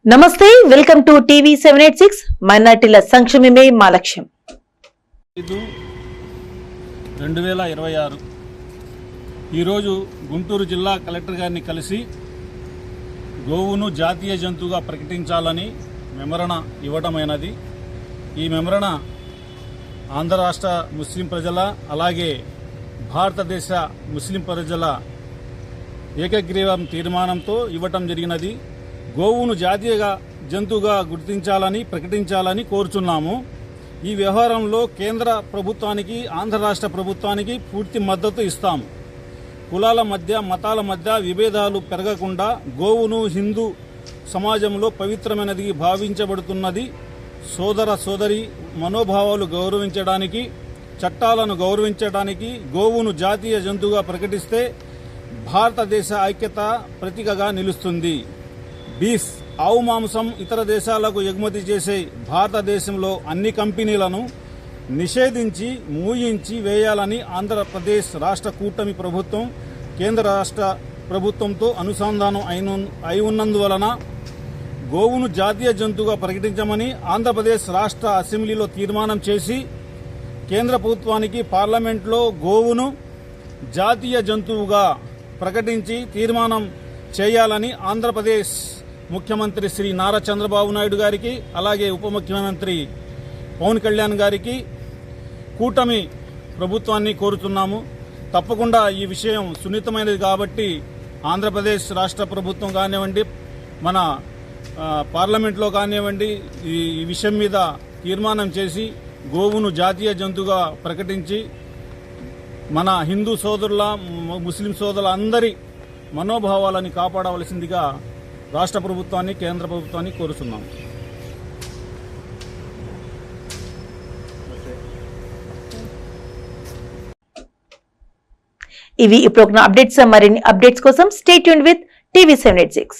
నమస్తే, welcome to TV 786. మైనార్టీల సంక్షేమమే మా లక్ష్యం. 2026 ఈరోజు గుంటూరు జిల్లా కలెక్టర్ గారిని కలిసి గోవును జాతీయ జంతువుగా ప్రకటించాలని మెమరణ ఇవ్వడమైనది. ఈ మెమరణ ఆంధ్ర రాష్ట్ర ముస్లిం ప్రజల అలాగే భారతదేశ ముస్లిం ప్రజల ఏకగ్రీవం తీర్మానంతో ఇవ్వటం జరిగినది. గోవును జాతీయ జంతువుగా గుర్తించాలని ప్రకటించాలని కోరుచున్నాము. ఈ వ్యవహారంలో కేంద్ర ప్రభుత్వానికి ఆంధ్ర రాష్ట్ర ప్రభుత్వానికి పూర్తి మద్దతు ఇస్తాము. కులాల మధ్య మతాల మధ్య విభేదాలు పెరగకుండా గోవును హిందూ సమాజంలో పవిత్రమైనది భావించబడుతున్నది. సోదర సోదరి మనోభావాలు గౌరవించడానికి, చట్టాలను గౌరవించడానికి గోవును జాతీయ జంతువుగా ప్రకటిస్తే భారతదేశ ఐక్యత ప్రతీకగా నిలుస్తుంది. బీఫ్ ఆవు మాంసం ఇతర దేశాలకు ఎగుమతి చేసే భారతదేశంలో అన్ని కంపెనీలను నిషేధించి మూయించి వేయాలని ఆంధ్రప్రదేశ్ రాష్ట్ర కూటమి ప్రభుత్వం కేంద్ర రాష్ట్ర ప్రభుత్వంతో అనుసంధానం అయి ఉన్నందువలన గోవును జాతీయ జంతువుగా ప్రకటించమని ఆంధ్రప్రదేశ్ రాష్ట్ర అసెంబ్లీలో తీర్మానం చేసి కేంద్ర ప్రభుత్వానికి పార్లమెంట్లో గోవును జాతీయ జంతువుగా ప్రకటించి తీర్మానం చేయాలని ఆంధ్రప్రదేశ్ ముఖ్యమంత్రి శ్రీ నారా చంద్రబాబు నాయుడు గారికి అలాగే ఉప ముఖ్యమంత్రి పవన్ కళ్యాణ్ గారికి కూటమి ప్రభుత్వాన్ని కోరుతున్నాము. తప్పకుండా ఈ విషయం సున్నితమైనది కాబట్టి ఆంధ్రప్రదేశ్ రాష్ట్ర ప్రభుత్వం కానివ్వండి, మన పార్లమెంట్లో కానివ్వండి, ఈ విషయం మీద తీర్మానం చేసి గోవును జాతీయ జంతువుగా ప్రకటించి మన హిందూ సోదరుల ముస్లిం సోదరుల అందరి మనోభావాలని కాపాడవలసిందిగా రాష్ట్ర ప్రభుత్వాన్ని కేంద్ర ప్రభుత్వాన్ని కోరుతున్నాం. ఇవి ఇప్పుడు అప్డేట్స్. మరిన్ని అప్డేట్స్ కోసం స్టే ట్యూన్డ్ విత్ టీవీ 786.